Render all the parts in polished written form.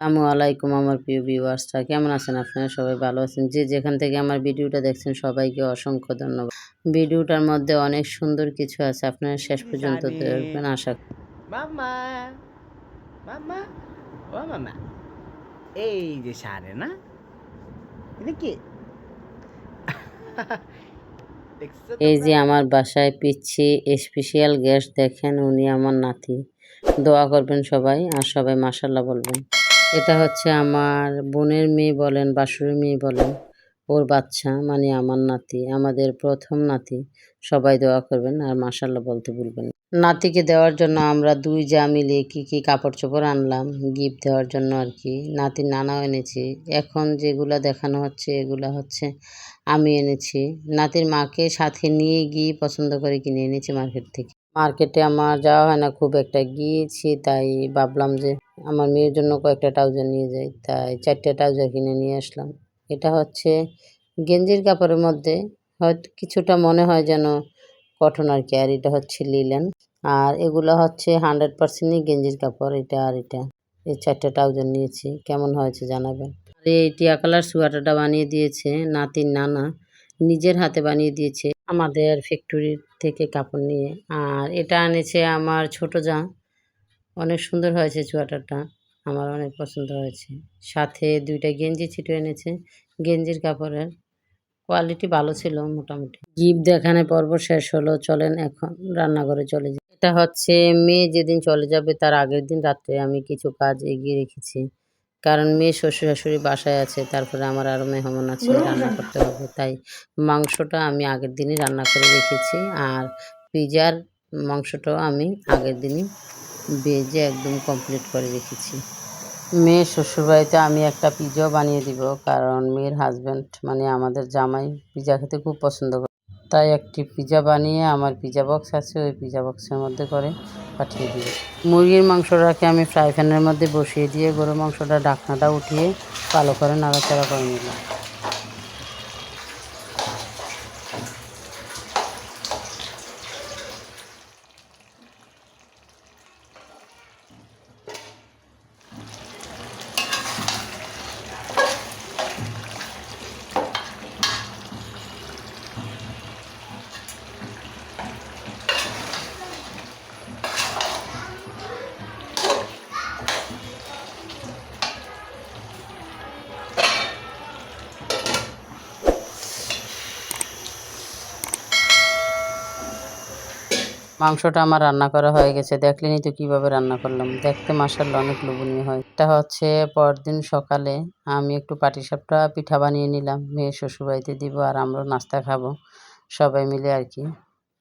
আসসালামু আলাইকুম আমার প্রিয় ভিউয়ার্সরা, কেমন আছেন আপনারা? সবাই ভালো আছেন? যে যেখান থেকে আমার ভিডিওটা দেখছেন সবাইকে অসংখ্য ধন্যবাদ। ভিডিওটার মধ্যে অনেক সুন্দর কিছু আছে, আপনারা শেষ Si পর্যন্ত Sunny. দেখবেন আশা করি। Mama! Mama! Oh, Mama. এই যে সারে না এটা কি দেখছো এই তোমরা? যে আমার বাসায় পিচ্ছি স্পেশাল গেস্ট, দেখেন উনি আমার নাতি। দোয়া করবেন সবাই আর সবাই মাশাআল্লাহ বলবেন। এটা হচ্ছে আমার বোনের মেয়ে বলেন, বাসুরের মেয়ে বলেন, ওর বাচ্চা মানে আমার নাতি, আমাদের প্রথম নাতি। সবাই দোয়া করবেন আর মাশাআল্লাহ বলতে ভুলবেন না। নাতিকে দেওয়ার জন্য আমরা দুই যা মিলে কি কাপড়-চোপড় আনলাম গিফট দেওয়ার জন্য আরকি। নাতির নানাও এনেছি। এখন যেগুলা দেখানো হচ্ছে এগুলা হচ্ছে আমি এনেছি। নাতির মাকে সাথে নিয়ে গিয়ে পছন্দ করে কিনে এনেছি মার্কেট থেকে। মার্কেটে আমার যাওয়া হয় না খুব একটা, গিয়েছি তাই ভাবলাম যে আমার মেয়ের জন্য কয়েকটা ট্রাউজার নিয়ে যাই। তাই ৪ টা ট্রাউজার কিনে নিয়ে আসলাম। এটা হচ্ছে গেঞ্জির কাপড়ের মধ্যে, হয়তো কিছুটা মনে হয় যেন কটন আরকি, আর এটা হচ্ছে লিলেন। আর এগুলা হচ্ছে 100% গেঞ্জির কাপড়, এটা আর এটা। এই ৪ টা ট্রাউজার নিয়েছি। কেমন হয়েছে জানাবেন। আর এই টিয়া কালার সোয়েটারটা বানিয়ে দিয়েছে নাতির নানা, নিজের হাতে বানিয়ে দিয়েছে আমাদের ফ্যাক্টরি থেকে কাপড় নিয়ে। আর এটা আনেছে আমার ছোট জা। অনেক সুন্দর হয়েছে সোয়েটারটা, আমার অনেক পছন্দ হয়েছে। সাথে ২ টা গেঞ্জি ছিটো এনেছে গেঞ্জির কাপড়ের। কোয়ালিটি ভালো ছিল মোটামুটি। গিফট দেখানোর পর্ব শেষ হলো। চলেন এখন রান্নাঘরে চলে যাই। এটা হচ্ছে মেয়ে যেদিন চলে যাবে তার আগের দিন রাত্রে আমি কিছু কাজ এগিয়ে রেখেছি। কারণ মেয়ে শ্বশুর-শাশুড়ি বাসায় আছে। তারপরে আমার আরও মেহমান আছে, রান্না করতে হবে। তাই মাংসটা আমি আগের দিনই রান্না করে রেখেছি। আর পিজার মাংসটাও আমি আগের দিনই ভেজে একদম কমপ্লিট করে রেখেছি। মেয়ের শ্বশুরবাড়িতে আমি একটা পিজাও বানিয়ে দিব, কারণ মেয়ের হাজব্যান্ড মানে আমাদের জামাই পিজা খেতে খুব পছন্দ করে। তাই একটি পিজা বানিয়ে আমার পিজা বক্স আছে, ওই পিজা বক্সের মধ্যে করে পাঠিয়ে দিব। মুরগির মাংসটাকে আমি ফ্রাই প্যানের মধ্যে বসিয়ে দিয়ে গরুর মাংসটা ঢাকনাটা উঠিয়ে ভালো করে নাড়াচাড়া করে নিলাম। মাংসটা আমার রান্না করা হয়ে গেছে। দেখলেনই তো কিভাবে রান্না করলাম। দেখতে মাশাআল্লাহ অনেক লোভনীয় হয়। এটা হচ্ছে পরদিন সকালে আমি একটু পাটিসাপটা পিঠা বানিয়ে নিলাম। মেয়ের শ্বশুরবাড়িতে দিব আর আমরাও নাস্তা খাবো সবাই মিলে আরকি।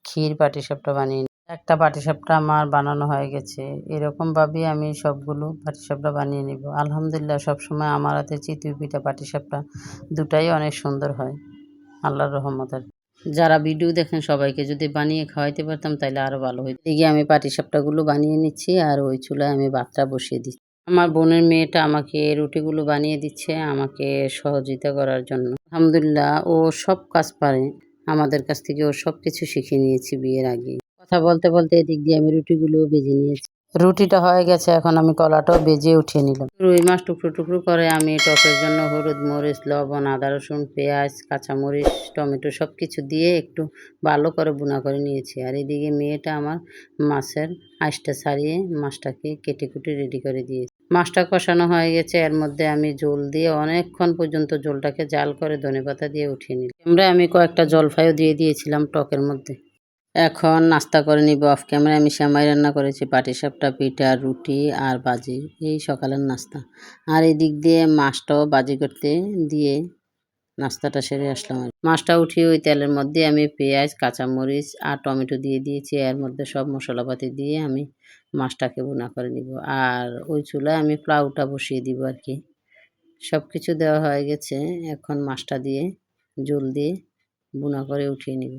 ক্ষীর পাটিসাপটা বানিয়ে একটা পাটিসাপটা আমার বানানো হয়ে গেছে। এরকমভাবেই আমি সবগুলো পাটিসাপটা বানিয়ে নিব। আলহামদুলিল্লাহ সবসময় আমার হাতে চিতই পিঠা, পাটিসাপটা দুটাই অনেক সুন্দর হয় আল্লাহর রহমতে। যারা ভিডিও দেখেন সবাইকে যদি বানিয়ে খাওয়াইতে পারতাম তাইলে আরো ভালো হইতো। এদিকে আমি পাটিসাপটাগুলো বানিয়ে নিচ্ছি আর ওই চুলায় আমি ভাতটা বসিয়ে দিচ্ছি। আমার বোনের মেয়েটা আমাকে রুটিগুলো বানিয়ে দিচ্ছে আমাকে সহযোগিতা করার জন্য। আলহামদুলিল্লাহ ও সব কাজ পারে। আমাদের কাছ থেকে ও সবকিছু শিখে নিয়েছি বিয়ের আগেই। কথা বলতে বলতে এদিক দিয়ে আমি রুটিগুলোও ভেজে নিয়েছি। রুটিটা হয়ে গেছে, এখন আমি কলাটাও ভেজে উঠিয়ে নিলাম। রুই মাছ টুকরো টুকরো করে আমি টকের জন্য হলুদ, মরিচ, লবণ, আদা, রসুন, পেঁয়াজ, কাঁচামরিচ, টমেটো সব কিছু দিয়ে একটু ভালো করে ভুনা করে নিয়েছি। আর এদিকে মেয়েটা আমার মাছের আঁশটা ছাড়িয়ে মাছটাকে কেটে কুটে রেডি করে দিয়েছি। মাছটা কষানো হয়ে গেছে, এর মধ্যে আমি ঝোল দিয়ে অনেকক্ষণ পর্যন্ত ঝোলটাকে জাল করে ধনেপাতা দিয়ে উঠিয়ে নিলাম। আমি কয়েকটা জলফাইও দিয়ে দিয়েছিলাম টকের মধ্যে। এখন নাস্তা করে নিব। অফ ক্যামেরায় আমি সেমাই রান্না করেছি, পাটিসাপটা, পিঠা, রুটি আর ভাজি, এই সকালের নাস্তা। আর এদিক দিয়ে মাছটাও ভাজি করতে দিয়ে নাস্তাটা সেরে আসলাম। মাছটা উঠিয়ে ওই তেলের মধ্যে আমি পেঁয়াজ, কাঁচামরিচ আর টমেটো দিয়ে দিয়েছি। এর মধ্যে সব মশলাপাতি দিয়ে আমি মাছটাকে ভুনা করে নিব। আর ওই চুলায় আমি পোলাওটা বসিয়ে দিব আর কি। সব কিছু দেওয়া হয়ে গেছে, এখন মাছটা দিয়ে ঝোল দিয়ে ভুনা করে উঠিয়ে নিব।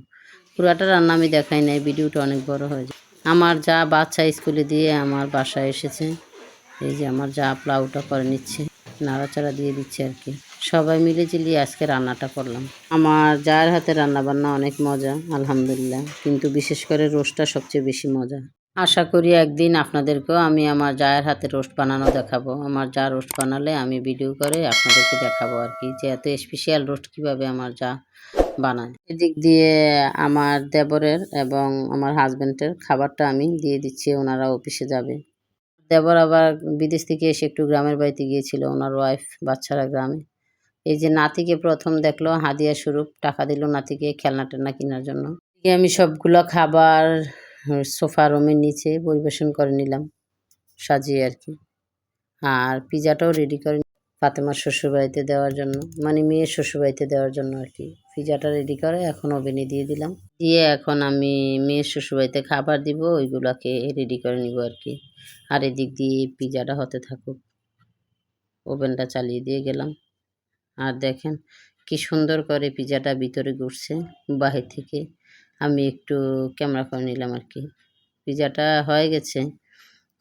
পুরাটা রান্না আমি দেখাই নাই, ভিডিওটা অনেক বড় হয়ে যায়। আমার যা বাচ্চা স্কুলে দিয়ে আমার বাসায় এসেছে, এই যে আমার যা পোলাওটা করে নিচ্ছে, নাড়াচাড়া দিয়ে দিচ্ছে আর কি। সবাই মিলে ঝিলিয়ে আজকে রান্নাটা করলাম। আমার যার হাতে রান্না বান্না অনেক মজা আলহামদুলিল্লাহ, কিন্তু বিশেষ করে রোস্টটা সবচেয়ে বেশি মজা। আশা করি একদিন আপনাদেরকেও আমি আমার জায়ের হাতে রোস্ট বানানো দেখাবো। আমার যা রোস্ট বানালে আমি ভিডিও করে আপনাদেরকে দেখাবো আর কি, যে এত স্পেশাল রোস্ট কীভাবে আমার যা বানায়। এদিক দিয়ে আমার দেবরের এবং আমার হাজব্যান্ডের খাবারটা আমি দিয়ে দিচ্ছি, ওনারা অফিসে যাবে। দেবর আবার বিদেশ থেকে এসে একটু গ্রামের বাড়িতে গিয়েছিল, ওনার ওয়াইফ বাচ্চারা গ্রামে। এই যে নাতিকে প্রথম দেখলো, হাদিয়া স্বরূপ টাকা দিল নাতিকে খেলনা টেলনা কেনার জন্য। আমি সবগুলো খাবার সোফা রুমের নিচে পরিবেশন করে নিলাম সাজিয়ে আর কি। আর পিজাটাও রেডি করে ফাতেমার শ্বশুরবাড়িতে দেওয়ার জন্য, মানে মেয়ের শ্বশুরবাড়িতে দেওয়ার জন্য আর কি। পিজাটা রেডি করে এখন ওভেনে দিয়ে দিলাম, দিয়ে এখন আমি মেয়ের শ্বশুরবাড়িতে খাবার দিব, ওইগুলোকে রেডি করে নিব আর কি। আর এদিক দিয়ে পিজাটা হতে থাকুক, ওভেনটা চালিয়ে দিয়ে গেলাম। আর দেখেন কি সুন্দর করে পিজাটা ভিতরে ঘুরছে, বাহির থেকে আমি একটু ক্যামেরা করে নিলাম আর কি। পিজাটা হয়ে গেছে,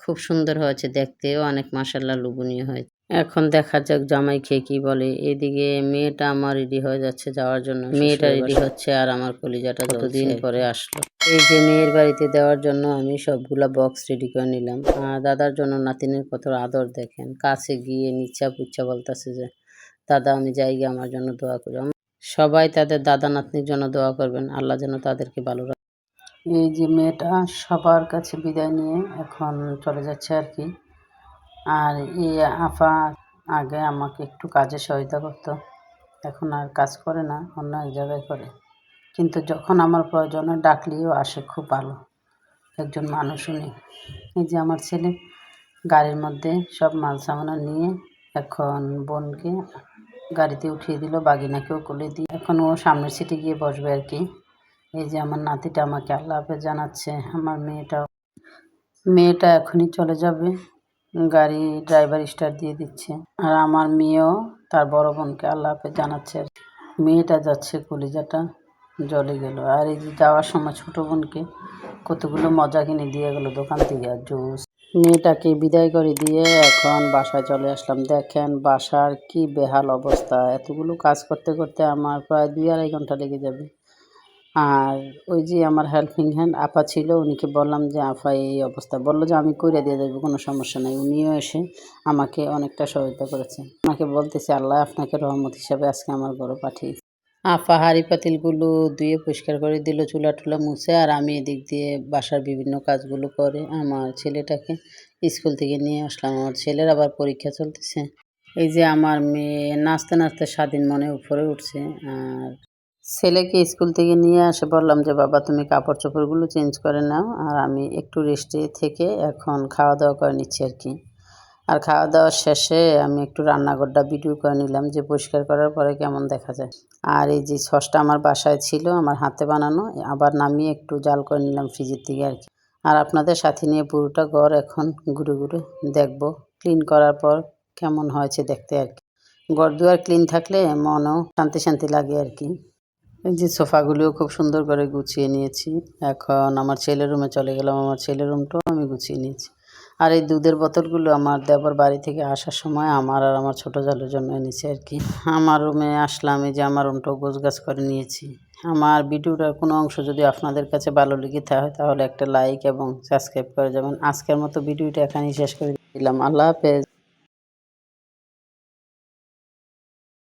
খুব সুন্দর হয়েছে দেখতেও, অনেক মাশাআল্লাহ লোভনীয় হয়েছে। এখন দেখা যাক জামাই খেয়ে কি বলে। এদিকে মেয়েটা আমার রেডি হয়ে যাচ্ছে যাওয়ার জন্য, মেয়েটা রেডি হচ্ছে আর আমার কলিজাটা কতদিন পরে আসলো। এই যে মেয়ের বাড়িতে দেওয়ার জন্য আমি সবগুলা বক্স রেডি করে নিলাম। আর দাদার জন্য নাতিনের কত আদর দেখেন, কাছে গিয়ে নিচ্ছা পুচ্ছা বলতেছে যে দাদা আমি যাই গিয়ে আমার জন্য দোয়া করি। সবাই তাদের দাদা নাতনির জন্য দোয়া করবেন, আল্লাহ যেন তাদেরকে ভালো রাখে। এই যে মেয়েটা সবার কাছে বিদায় নিয়ে এখন চলে যাচ্ছে আর কি। আর এই আফা আগে আমাকে একটু কাজে সহায়তা করতো, এখন আর কাজ করে না, অন্য এক জায়গায় করে। কিন্তু যখন আমার প্রয়োজনে ডাকলেও আসে, খুব ভালো একজন মানুষ উনি। এই যে আমার ছেলে গাড়ির মধ্যে সব মাল সামানা নিয়ে এখন বোনকে গাড়িতে উঠিয়ে দিল, বাগিনাকেও কোলে দিয়ে এখন ও সামনের সিটে গিয়ে বসবে আর কি। এই যে আমার নাতিটা আমাকে আল্লাহ হাফেজ জানাচ্ছে, আমার মেয়েটা এখনই চলে যাবে, গাড়ি ড্রাইভার স্টার্ট দিয়ে দিচ্ছে। আর আমার মেয়েও তার বড় বোনকে আল্লাহ হাফেজ জানাচ্ছে। মেয়েটা যাচ্ছে, কলিজাটা জ্বলে গেল। আর এই যে যাওয়ার সময় ছোটো বোনকে কতগুলো মজা কিনে দিয়ে গেলো দোকান থেকে, আর জুস। মেয়েটাকে বিদায় করে দিয়ে এখন বাসায় চলে আসলাম। দেখেন বাসার কি বেহাল অবস্থা, এতগুলো কাজ করতে করতে আমার প্রায় 2-2.5 ঘন্টা লেগে যাবে। আর ওই যে আমার হেল্পিং হ্যান্ড আপা ছিল, উনিকে বললাম যে আপা এই অবস্থা, বললো যে আমি কইরা দিয়ে যাবো, কোনো সমস্যা নেই। উনিও এসে আমাকে অনেকটা সহায়তা করেছে। আমাকে বলতেছে আল্লাহ আপনাকে রহমত হিসাবে আজকে আমার ঘরে পাঠিয়েছে। আপা হাঁড়ি পাতিলগুলো ধুয়ে পরিষ্কার করে দিল, চুলা টুলা মুছে। আর আমি এদিক দিয়ে বাসার বিভিন্ন কাজগুলো করে আমার ছেলেটাকে স্কুল থেকে নিয়ে আসলাম। আমার ছেলের আবার পরীক্ষা চলতেছে। এই যে আমার মেয়ে নাচতে নাচতে স্বাধীন মনে উপরে উঠছে। আর ছেলেকে স্কুল থেকে নিয়ে আসে বললাম যে বাবা তুমি কাপড় চোপড়গুলো চেঞ্জ করে নাও, আর আমি একটু রেস্টে থেকে এখন খাওয়া দাওয়া করে নিচ্ছি আর কি। আর খাওয়া দাওয়া শেষে আমি একটু রান্নাঘরটা ভিডিও করে নিলাম, যে পরিষ্কার করার পরে কেমন দেখা যায়। আর এই যে সসটা আমার বাসায় ছিল, আমার হাতে বানানো, আবার নামিয়ে একটু জাল করে নিলাম ফ্রিজের থেকে আর কি। আর আপনাদের সাথে নিয়ে পুরোটা ঘর এখন ঘুরে ঘুরে দেখবো, ক্লিন করার পর কেমন হয়েছে দেখতে আর কি। ঘর দুয়ার ক্লিন থাকলে মনও শান্তি শান্তি লাগে আর কি। এই যে সোফাগুলিও খুব সুন্দর করে গুছিয়ে নিয়েছি। এখন আমার ছেলের রুমে চলে গেলাম, আমার ছেলের রুমটাও আমি গুছিয়ে নিয়েছি। আর এই দুধের বোতলগুলো আমার দেবর বাড়ি থেকে আসার সময় আমার আর আমার ছোটো জালের জন্য এনেছি আর কি। আমার রুমে আসলাম, এই যে আমার রুমটাও গোছগাছ করে নিয়েছি। আমার ভিডিওটার কোনো অংশ যদি আপনাদের কাছে ভালো লেগে থাকে তাহলে একটা লাইক এবং সাবস্ক্রাইব করে যাবেন। আজকের মতো ভিডিওটা এখানেই শেষ করে দিলাম। আল্লাহ হাফেজ।